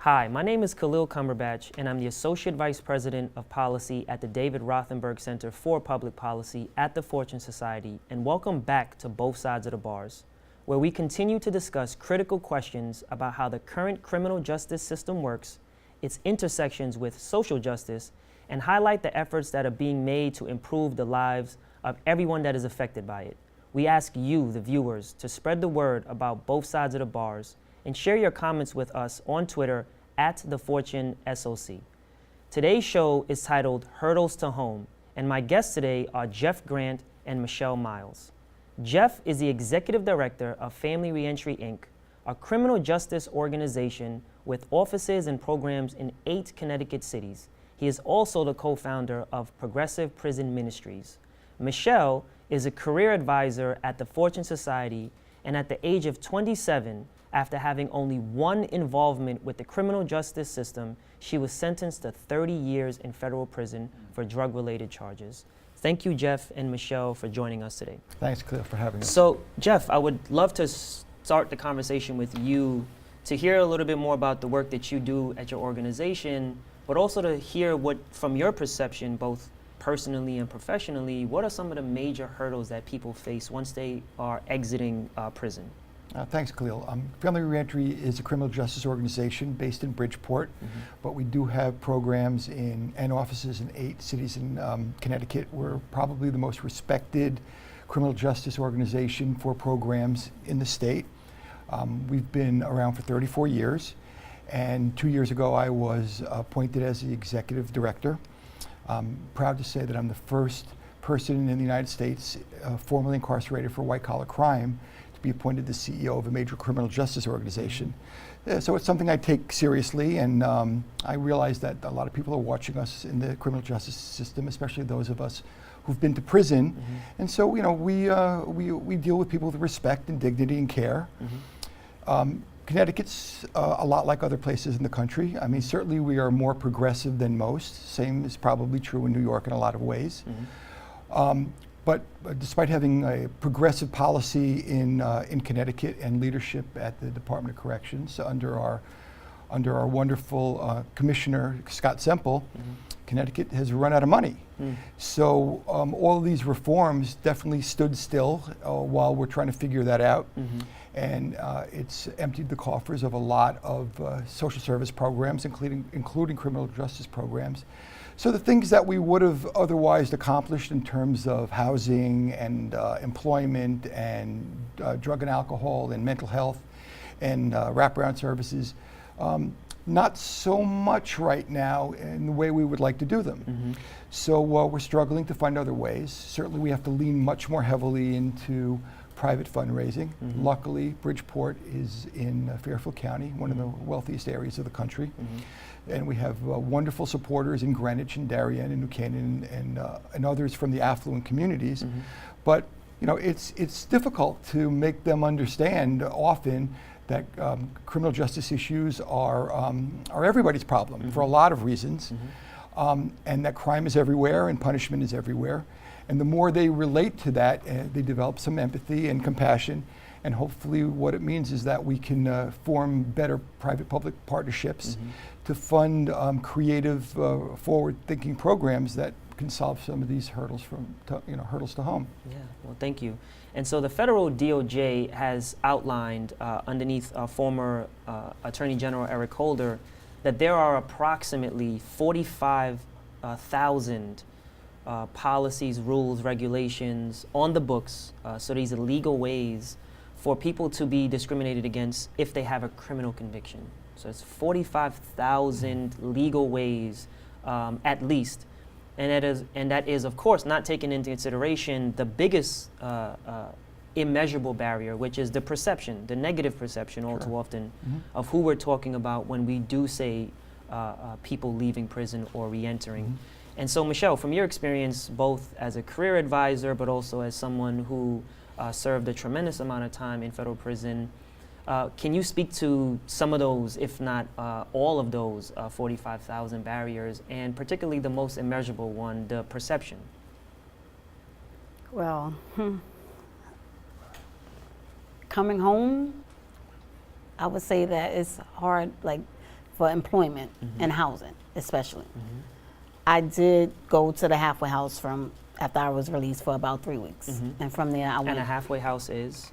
Hi, my name is Khalil Cumberbatch, and I'm the Associate Vice President of Policy at the David Rothenberg Center for Public Policy at the Fortune Society, and welcome back to Both Sides of the Bars, where we continue to discuss critical questions about how the current criminal justice system works, its intersections with social justice, and highlight the efforts that are being made to improve the lives of everyone that is affected by it. We ask you, the viewers, to spread the word about Both Sides of the Bars and share your comments with us on Twitter at @TheFortuneSOC. Today's show is titled Hurdles to Home, and my guests today are Jeff Grant and Michelle Miles. Jeff is the Executive Director of Family ReEntry Inc., a criminal justice organization with offices and programs in 8 Connecticut cities. He is also the co-founder of Progressive Prison Ministries. Michelle is a career advisor at the Fortune Society, and at the age of 27, after having only one involvement with the criminal justice system, she was sentenced to 30 years in federal prison for drug-related charges. Thank you, Jeff and Michelle, for joining us today. Thanks, Khalil, for having us. So, Jeff, I would love to start the conversation with you to hear a little bit more about the work that you do at your organization, but also to hear what, from your perception, both personally and professionally, what are some of the major hurdles that people face once they are exiting prison? Thanks, Khalil. Family ReEntry is a criminal justice organization based in Bridgeport, but we do have programs and offices in 8 cities in Connecticut. We're probably the most respected criminal justice organization for programs in the state. We've been around for 34 years, and 2 years ago I was appointed as the executive director. I'm proud to say that I'm the first person in the United States formerly incarcerated for white-collar crime be appointed the CEO of a major criminal justice organization. So it's something I take seriously, and I realize that a lot of people are watching us in the criminal justice system, especially those of us who've been to prison. And so, you know, we deal with people with respect and dignity and care. Connecticut's a lot like other places in the country. I mean, certainly we are more progressive than most. Same is probably true in New York in a lot of ways. But despite having a progressive policy in Connecticut and leadership at the Department of Corrections under our wonderful Commissioner Scott Semple, Connecticut has run out of money. So all of these reforms definitely stood still while we're trying to figure that out. And it's emptied the coffers of a lot of social service programs, including criminal justice programs. So the things that we would have otherwise accomplished in terms of housing and employment and drug and alcohol and mental health and wraparound services, not so much right now in the way we would like to do them. So we're struggling to find other ways. Certainly we have to lean much more heavily into private fundraising. Luckily, Bridgeport is in Fairfield County, one of the wealthiest areas of the country. And we have wonderful supporters in Greenwich and Darien and New Canaan and others from the affluent communities. But you know, it's difficult to make them understand often that criminal justice issues are everybody's problem for a lot of reasons, and that crime is everywhere and punishment is everywhere. And the more they relate to that, they develop some empathy and compassion. And hopefully what it means is that we can form better private-public partnerships to fund creative, forward-thinking programs that can solve some of these hurdles hurdles to home. Yeah, well, thank you. And so the federal DOJ has outlined underneath former Attorney General Eric Holder that there are approximately 45,000 policies, rules, regulations on the books. So these are legal ways for people to be discriminated against if they have a criminal conviction. So it's 45,000 legal ways at least. And that is, of course, not taking into consideration the biggest immeasurable barrier, which is the perception, the negative perception all too often of who we're talking about when we do say people leaving prison or re-entering. And so, Michelle, from your experience, both as a career advisor, but also as someone who served a tremendous amount of time in federal prison, can you speak to some of those, if not all of those 45,000 barriers, and particularly the most immeasurable one, the perception? Well, coming home, I would say that it's hard, like for employment and housing, especially. I did go to the halfway house from after I was released for about 3 weeks, and from there I went. And a halfway house is?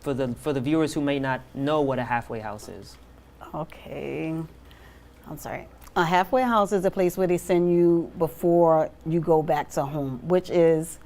For the viewers who may not know what a halfway house is. Okay, I'm sorry. A halfway house is a place where they send you before you go back to home, which is,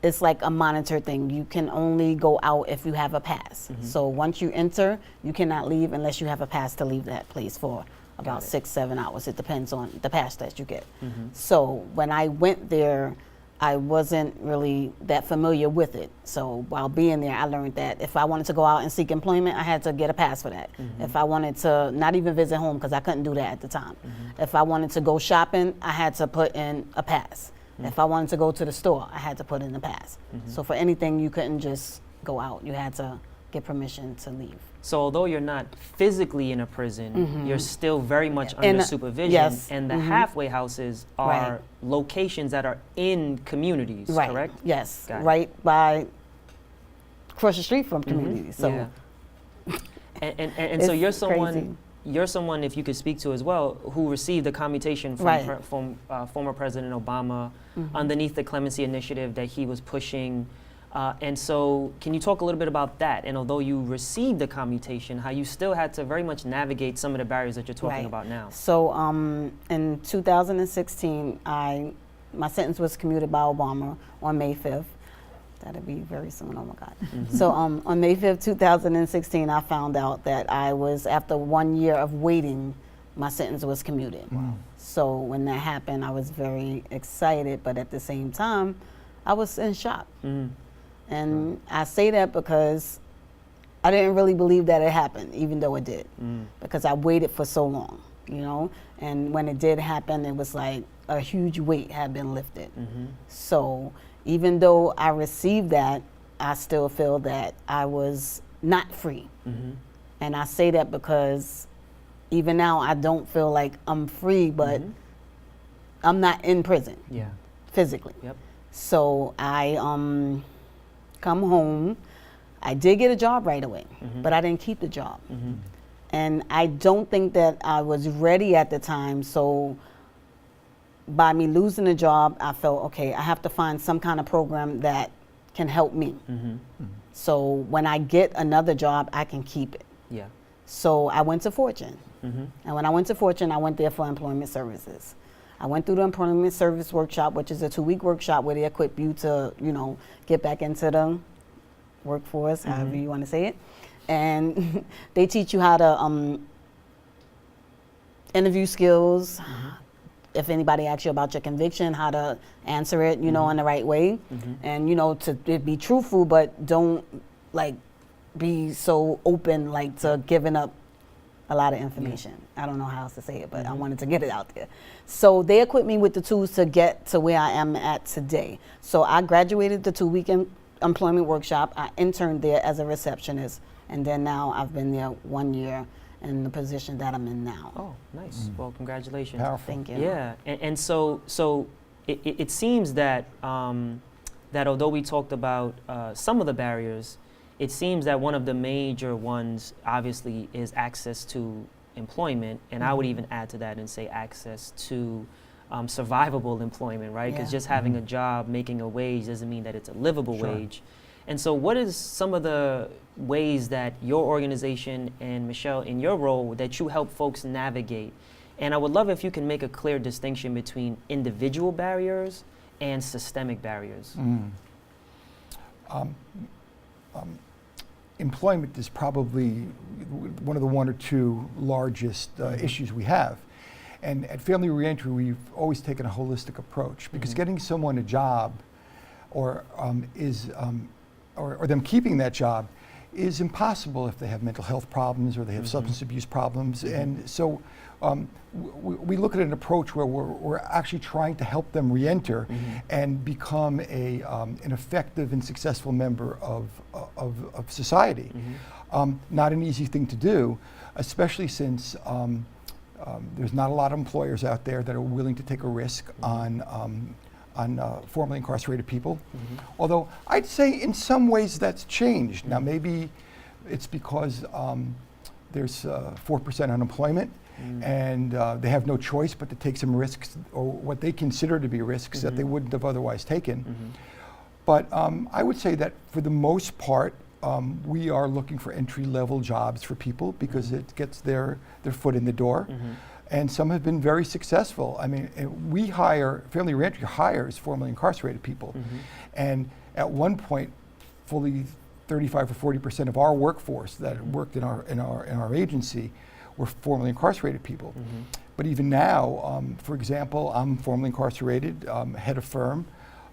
it's like a monitored thing. You can only go out if you have a pass. So once you enter, you cannot leave unless you have a pass to leave that place for about 6-7 hours. It depends on the pass that you get. So when I went there, I wasn't really that familiar with it. So while being there, I learned that if I wanted to go out and seek employment, I had to get a pass for that. If I wanted to not even visit home, because I couldn't do that at the time. If I wanted to go shopping, I had to put in a pass. If I wanted to go to the store, I had to put in a pass. So for anything, you couldn't just go out. You had to get permission to leave. So although you're not physically in a prison, you're still very much under supervision. And the halfway houses are locations that are in communities, correct? Yes, right by across the street from communities. So, and so you're someone. Crazy. You're someone, if you could speak to as well, who received a commutation from former President Obama underneath the clemency initiative that he was pushing. And so can you talk a little bit about that? And although you received the commutation, how you still had to very much navigate some of the barriers that you're talking about now? So in 2016, my sentence was commuted by Obama on May 5th. That'll be very soon, oh my God. So on May 5th, 2016, I found out that after 1 year of waiting, my sentence was commuted. Wow. So when that happened, I was very excited, but at the same time, I was in shock. And I say that because I didn't really believe that it happened, even though it did, because I waited for so long, you know? And when it did happen, it was like a huge weight had been lifted. So even though I received that, I still feel that I was not free. And I say that because even now I don't feel like I'm free, but I'm not in prison physically. So I come home. I did get a job right away, but I didn't keep the job. And I don't think that I was ready at the time. So by me losing the job, I felt, okay, I have to find some kind of program that can help me. So when I get another job, I can keep it. So I went to Fortune. And when I went to Fortune, I went there for employment services. I went through the employment service workshop, which is a 2-week workshop where they equip you to, you know, get back into the workforce, however you want to say it. And they teach you how to interview skills. If anybody asks you about your conviction, how to answer it, you know, in the right way. And, you know, to be truthful, but don't, like, be so open, like, to giving up a lot of information. I don't know how else to say it, but I wanted to get it out there. So they equipped me with the tools to get to where I am at today. So I graduated the 2-week employment workshop. I interned there as a receptionist, and then now I've been there 1 year in the position that I'm in now. Oh, nice. Well, congratulations. Powerful. Thank you. Yeah, and so it seems that that although we talked about some of the barriers, it seems that one of the major ones, obviously, is access to employment, and I would even add to that and say access to survivable employment, right? Because just having a job, making a wage, doesn't mean that it's a livable wage. And so what is some of the ways that your organization and Michelle, in your role, that you help folks navigate? And I would love if you can make a clear distinction between individual barriers and systemic barriers. Employment is probably one of the 1 or 2 largest issues we have. And at Family ReEntry, we've always taken a holistic approach, because getting someone a job or them keeping that job is impossible if they have mental health problems or they have substance abuse problems. And so we look at an approach where we're actually trying to help them re-enter and become an effective and successful member of society. Not an easy thing to do, especially since there's not a lot of employers out there that are willing to take a risk on formerly incarcerated people. Although I'd say in some ways that's changed. Now maybe it's because there's 4% unemployment, and they have no choice but to take some risks, or what they consider to be risks that they wouldn't have otherwise taken. But I would say that for the most part, we are looking for entry-level jobs for people because it gets their foot in the door. And some have been very successful. I mean, Family ReEntry hires formerly incarcerated people. And at one point, fully 35 or 40% of our workforce that worked in our agency were formerly incarcerated people. But even now, for example, I'm formerly incarcerated, head of firm.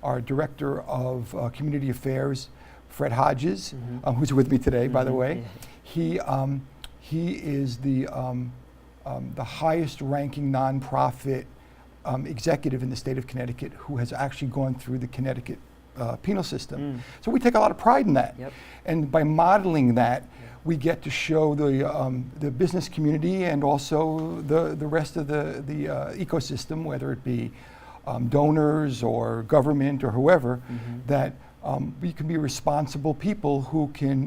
Our director of community affairs, Fred Hodges, who's with me today, by the way, he is the highest-ranking nonprofit executive in the state of Connecticut who has actually gone through the Connecticut penal system. So we take a lot of pride in that. And by modeling that, we get to show the business community and also the rest of the ecosystem, whether it be donors or government or whoever, that we can be responsible people who can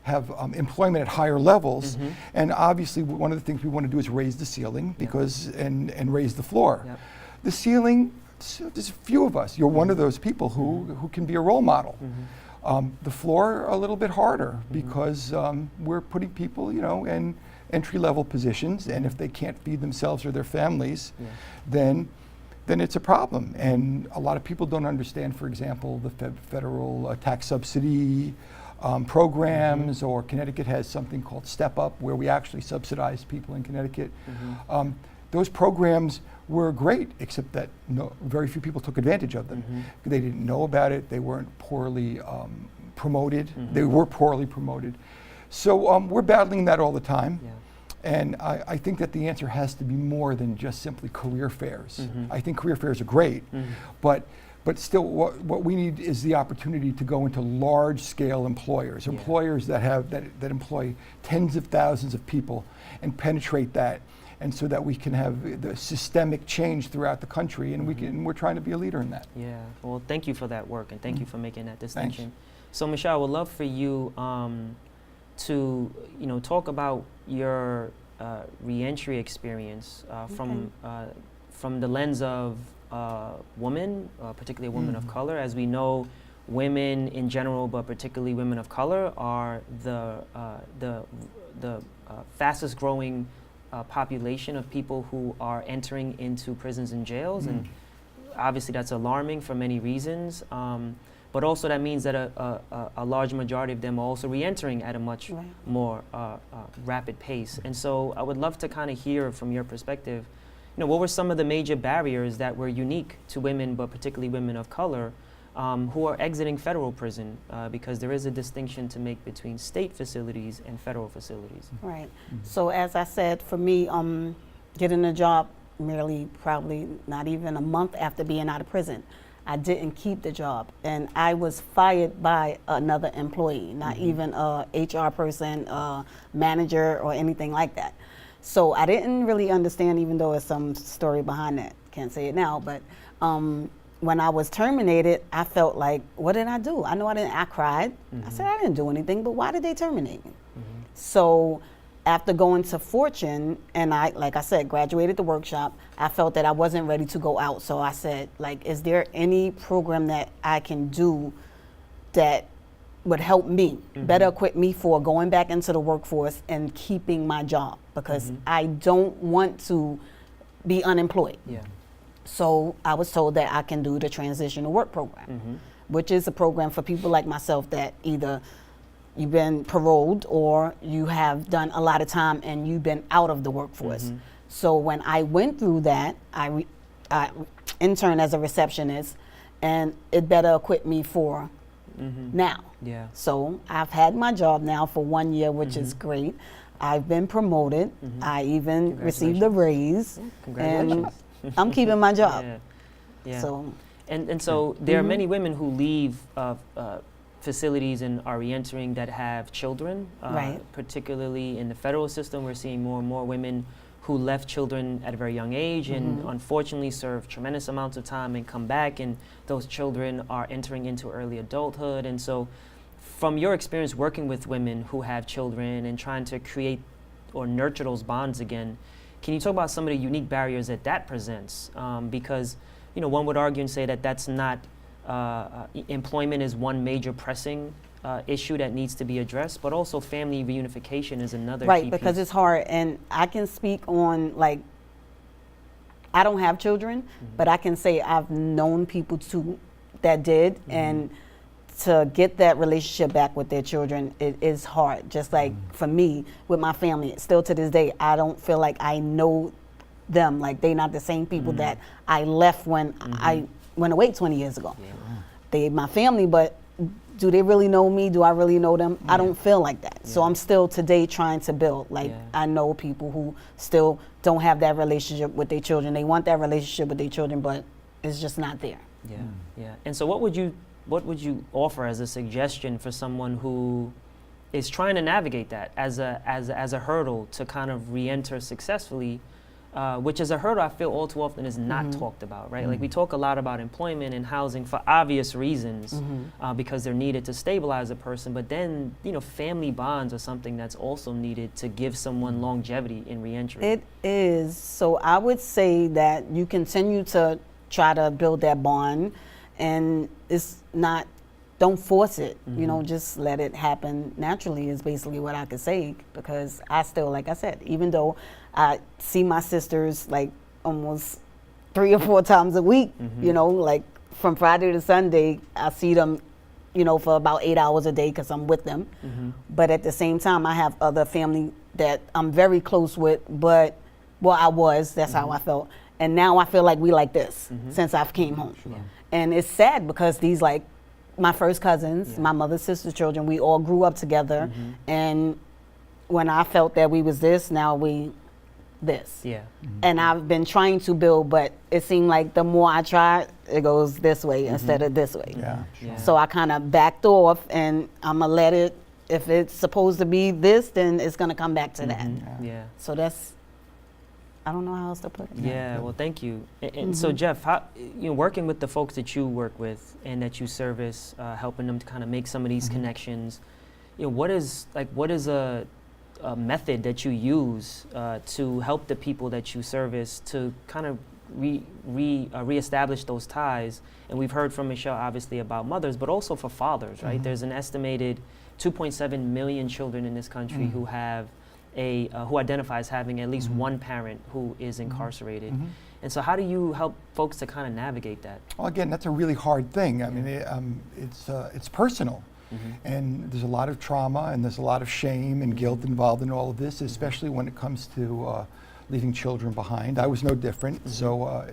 have employment at higher levels. And obviously one of the things we want to do is raise the ceiling because and raise the floor. The ceiling, there's a few of us. You're one of those people who can be a role model. The floor a little bit harder because we're putting people, in entry-level positions, and if they can't feed themselves or their families, then it's a problem. And a lot of people don't understand, for example, the federal tax subsidy programs, or Connecticut has something called Step Up, where we actually subsidize people in Connecticut. Those programs were great, except that very few people took advantage of them. They didn't know about it. They weren't poorly promoted. They were poorly promoted. So we're battling that all the time. And I think that the answer has to be more than just simply career fairs. I think career fairs are great, but still what we need is the opportunity to go into large-scale employers, employers that employ tens of thousands of people, and penetrate that, and so that we can have the systemic change throughout the country, and we're trying to be a leader in that. Yeah, well, thank you for that work, and thank you for making that distinction. Thanks. So, Michelle, I would love for you to talk about your reentry experience from the lens of women, particularly women of color. As we know, women in general, but particularly women of color, are the fastest growing population of people who are entering into prisons and jails, and obviously that's alarming for many reasons. But also that means that a large majority of them are also re-entering at a much more rapid pace. And so I would love to kind of hear from your perspective, what were some of the major barriers that were unique to women, but particularly women of color, who are exiting federal prison, because there is a distinction to make between state facilities and federal facilities. Right. So as I said, for me, getting a job merely probably not even a month after being out of prison, I didn't keep the job, and I was fired by another employee, not even a HR person, manager, or anything like that. So I didn't really understand, even though there's some story behind that. Can't say it now, but when I was terminated, I felt like, what did I do? I cried. I said, I didn't do anything, but why did they terminate me? So after going to Fortune, and I, like I said, graduated the workshop, I felt that I wasn't ready to go out. So I said, is there any program that I can do that would help me, better equip me for going back into the workforce and keeping my job? Because I don't want to be unemployed. So I was told that I can do the transitional work program, which is a program for people like myself that either you've been paroled or you have done a lot of time and you've been out of the workforce. So when I went through that, I interned as a receptionist, and it better equipped me for now. So I've had my job now for 1 year, which is great. I've been promoted. I even received a raise. Congratulations. And I'm keeping my job. So, and so there are many women who leave facilities and are reentering that have children. Particularly in the federal system, we're seeing more and more women who left children at a very young age and unfortunately serve tremendous amounts of time and come back, and those children are entering into early adulthood. And so from your experience working with women who have children and trying to create or nurture those bonds again, can you talk about some of the unique barriers that presents? Because, one would argue and say that that's not, employment is one major pressing issue that needs to be addressed, but also family reunification is another Right, key because piece. it's hard. And I can speak on, like, I don't have children, but I can say I've known people that did, and to get that relationship back with their children, it is hard. Just like for me, with my family, still to this day, I don't feel like I know them. Like, they're not the same people that I left when I went away 20 years ago. Yeah. They my family, but do they really know me? Do I really know them? I don't feel like that. So I'm still today trying to build. Like, I know people who still don't have that relationship with their children. They want that relationship with their children, but it's just not there. Yeah, yeah. And so what would you offer as a suggestion for someone who is trying to navigate that as a hurdle to kind of re-enter successfully, which is a hurdle I feel all too often is not talked about, right? Like, we talk a lot about employment and housing for obvious reasons, because they're needed to stabilize a person, but then, family bonds are something that's also needed to give someone longevity in re-entry. It is. So I would say that you continue to try to build that bond, and it's not, don't force it, just let it happen naturally is basically what I could say, because I still, like I said, even though I see my sisters like almost 3 or 4 times a week, like from Friday to Sunday, I see them, for about 8 hours a day because I'm with them. But at the same time, I have other family that I'm very close with, but, well, I was, that's how I felt. And now I feel like we like this since I've came home. Yeah. And it's sad because these, like, my first cousins, my mother's sister's children, we all grew up together. And when I felt that we was this, now we this. Yeah. And I've been trying to build, but it seemed like the more I try, it goes this way instead of this way. Yeah. Yeah. So I kind of backed off, and I'm going to let it, if it's supposed to be this, then it's going to come back to that. Yeah. So that's, I don't know how else to put it. Yeah, well, thank you. And so, Jeff, how, working with the folks that you work with and that you service, helping them to kind of make some of these connections, what is a method that you use to help the people that you service to kind of reestablish those ties? And we've heard from Michelle, obviously, about mothers, but also for fathers, right? There's an estimated 2.7 million children in this country who have who identifies having at least one parent who is incarcerated. And so how do you help folks to kind of navigate that? Well, again, that's a really hard thing. I mean, it's personal. And there's a lot of trauma, and there's a lot of shame and guilt involved in all of this, especially when it comes to leaving children behind. I was no different, so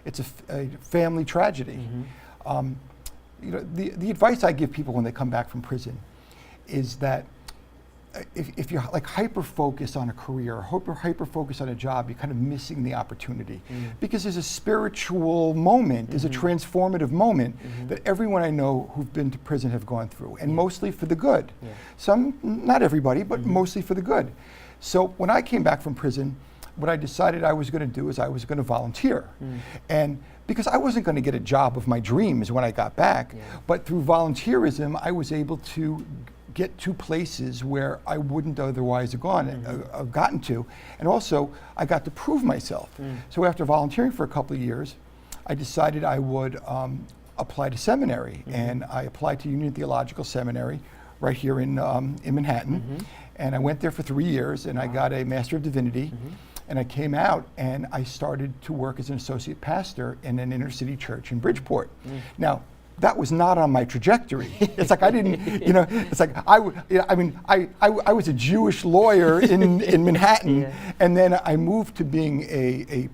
it's a family tragedy. The advice I give people when they come back from prison is that if you're like hyper-focused on a career, hyper-focused on a job, you're kind of missing the opportunity. Because there's a spiritual moment, there's a transformative moment that everyone I know who've been to prison have gone through, and mostly for the good. Some, not everybody, but mostly for the good. So when I came back from prison, what I decided I was going to do is I was going to volunteer. And because I wasn't going to get a job of my dreams when I got back, but through volunteerism, I was able to get to places where I wouldn't otherwise have gotten to. And also, I got to prove myself. So after volunteering for a couple of years, I decided I would apply to seminary. And I applied to Union Theological Seminary right here in Manhattan. And I went there for 3 years, and I got a Master of Divinity. And I came out, and I started to work as an associate pastor in an inner city church in Bridgeport. Now, that was not on my trajectory. It's like I didn't, it's like I was a Jewish lawyer in Manhattan, and then I moved to being a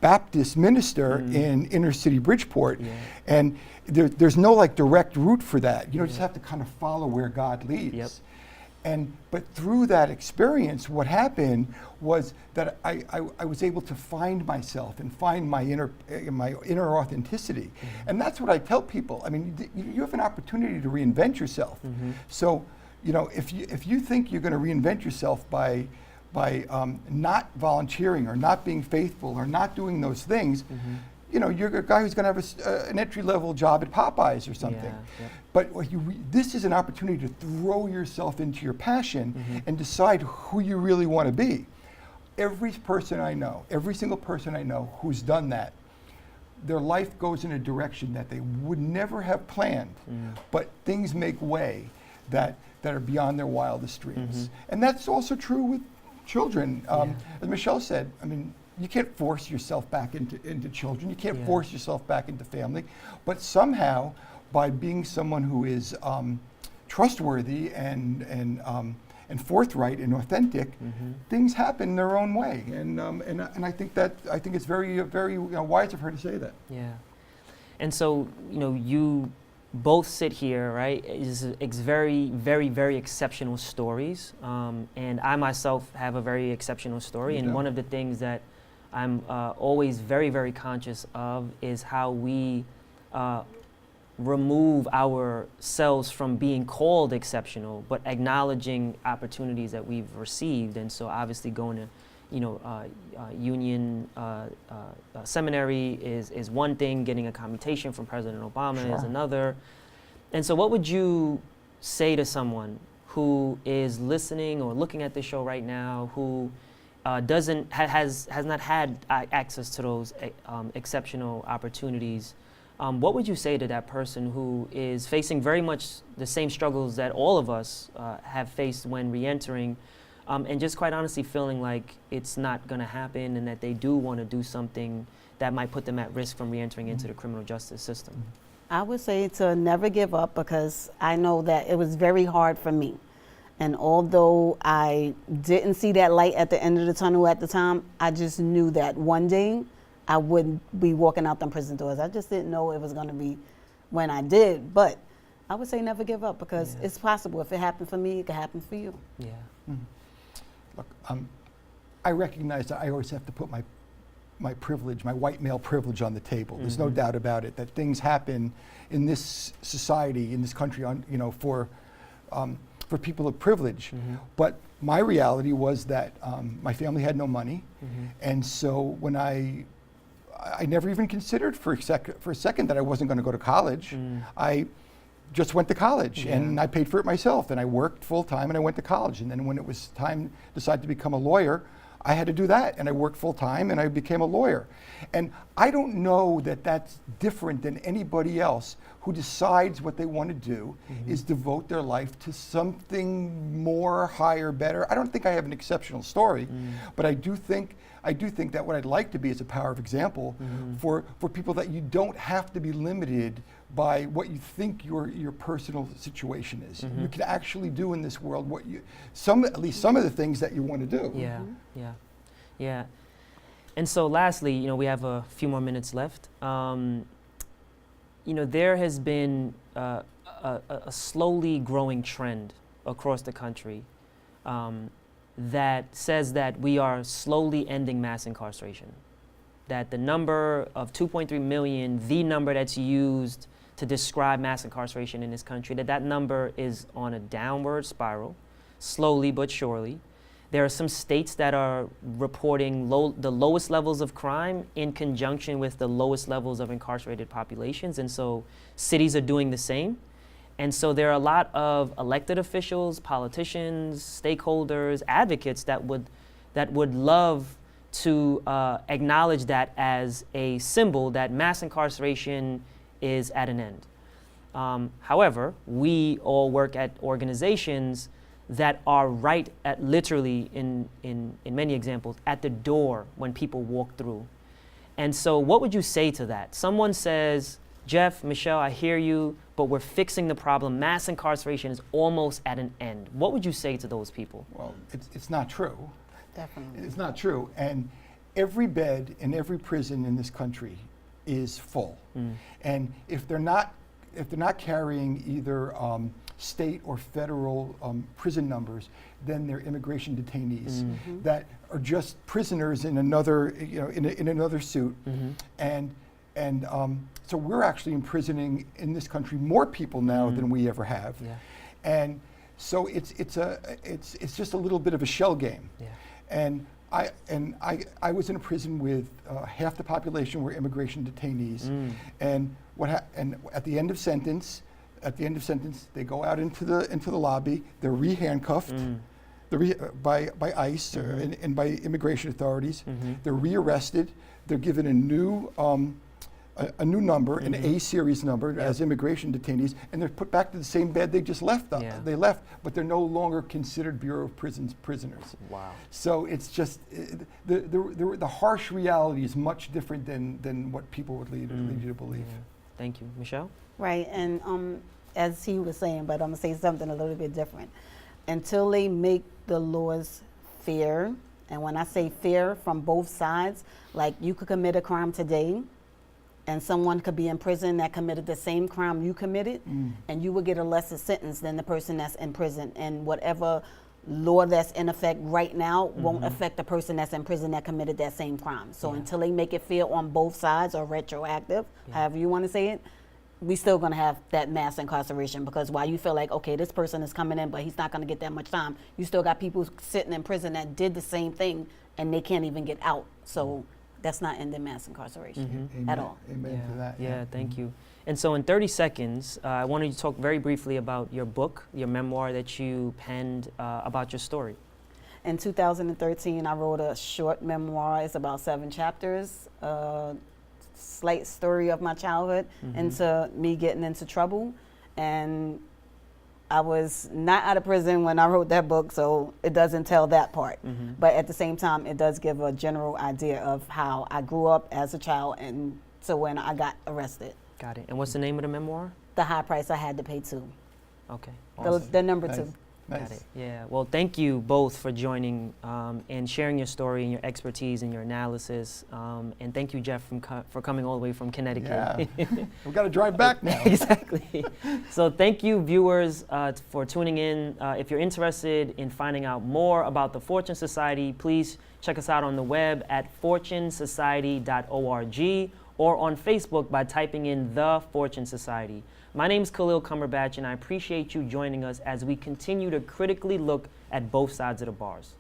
Baptist minister in inner city Bridgeport, and there's no like direct route for that. You just have to kind of follow where God leads. But through that experience, what happened was that I was able to find myself and find my inner authenticity. And that's what I tell people. I mean, you have an opportunity to reinvent yourself. So, if you think you're going to reinvent yourself by not volunteering or not being faithful or not doing those things, you know, you're a guy who's going to have an entry-level job at Popeyes or something. Yeah. But this is an opportunity to throw yourself into your passion and decide who you really want to be. Every person I know, every single person I know who's done that, their life goes in a direction that they would never have planned, but things make way that are beyond their wildest dreams. And that's also true with children. As Michelle said, I mean, you can't force yourself back into children. You can't force yourself back into family. But somehow, by being someone who is trustworthy and forthright and authentic, things happen their own way. And I think it's very wise of her to say that. Yeah. And so, you know, you both sit here, right? It's very, very, very exceptional stories. And I myself have a very exceptional story. And one of the things that I'm always very, very conscious of is how we remove ourselves from being called exceptional, but acknowledging opportunities that we've received. And so obviously going to, you know, Union Seminary is one thing, getting a commutation from President Obama is another. And so what would you say to someone who is listening or looking at this show right now who has not had access to those exceptional opportunities? What would you say to that person who is facing very much the same struggles that all of us have faced when reentering, and just quite honestly feeling like it's not going to happen and that they do want to do something that might put them at risk from reentering into the criminal justice system? I would say to never give up, because I know that it was very hard for me. And although I didn't see that light at the end of the tunnel at the time, I just knew that one day I wouldn't be walking out them prison doors. I just didn't know it was going to be when I did. But I would say never give up, because it's possible. If it happened for me, it could happen for you. Yeah. Look, I recognize that I always have to put my privilege, my white male privilege, on the table. There's no doubt about it that things happen in this society, in this country, for people of privilege. But my reality was that my family had no money, and so when I never even considered for a second that I wasn't going to go to college. I just went to college and I paid for it myself, and I worked full time and I went to college. And then when it was time to decide to become a lawyer, I had to do that, and I worked full time and I became a lawyer. And I don't know that that's different than anybody else who decides what they want to do is devote their life to something more, higher, better. I don't think I have an exceptional story, but I do think that what I'd like to be is a power of example for people, that you don't have to be limited by what you think your personal situation is. You can actually do in this world at least some of the things that you want to do. Yeah. And so lastly, we have a few more minutes left. There has been a slowly growing trend across the country that says that we are slowly ending mass incarceration. That the number of 2.3 million, the number that's used to describe mass incarceration in this country, that number is on a downward spiral, slowly but surely. There are some states that are reporting the lowest levels of crime in conjunction with the lowest levels of incarcerated populations, and so cities are doing the same. And so there are a lot of elected officials, politicians, stakeholders, advocates that would love to acknowledge that as a symbol that mass incarceration is at an end. However, we all work at organizations that are right at, literally in many examples, at the door when people walk through. And so what would you say to that? Someone says, Jeff, Michelle, I hear you, but we're fixing the problem. Mass incarceration is almost at an end. What would you say to those people? Well, it's not true. Definitely. It's not true. And every bed in every prison in this country is full. And if they're not carrying either state or federal prison numbers, then they're immigration detainees that are just prisoners in another, in another suit. And so we're actually imprisoning in this country more people now than we ever have. And so it's just a little bit of a shell game. And I was in a prison with half the population were immigration detainees, and and at the end of sentence, they go out into the lobby. They're re-handcuffed. By ICE and by immigration authorities. They're rearrested. They're given a new number, an A series number, as immigration detainees, and they're put back to the same bed they just left. They left, but they're no longer considered Bureau of Prisons prisoners. Wow. So it's just the harsh reality is much different than what people would lead you to believe. Thank you, Michelle. Right, and as he was saying, but I'm gonna say something a little bit different. Until they make the laws fair, and when I say fair, from both sides, like you could commit a crime today, and someone could be in prison that committed the same crime you committed, and you would get a lesser sentence than the person that's in prison. And whatever law that's in effect right now won't affect the person that's in prison that committed that same crime. So until they make it fair on both sides or retroactive, however you want to say it, we still going to have that mass incarceration, because while you feel like, okay, this person is coming in, but he's not going to get that much time, you still got people sitting in prison that did the same thing and they can't even get out. So that's not ending mass incarceration at all. Amen to that. Yeah, thank you. And so in 30 seconds, I wanted you to talk very briefly about your book, your memoir that you penned about your story. In 2013, I wrote a short memoir. It's about 7 chapters. Slight story of my childhood into me getting into trouble, and I was not out of prison when I wrote that book, so it doesn't tell that part. But at the same time, it does give a general idea of how I grew up as a child and to when I got arrested. Got it. And what's the name of the memoir? The High Price I Had to Pay Too. Okay. Awesome. The number Nice. 2. Got it. Yeah. Well, thank you both for joining and sharing your story and your expertise and your analysis. And thank you, Jeff, for coming all the way from Connecticut. Yeah. We've got to drive back now. Exactly. So thank you, viewers, for tuning in. If you're interested in finding out more about the Fortune Society, please check us out on the web at fortunesociety.org or on Facebook by typing in The Fortune Society. My name is Khalil Cumberbatch, and I appreciate you joining us as we continue to critically look at both sides of the bars.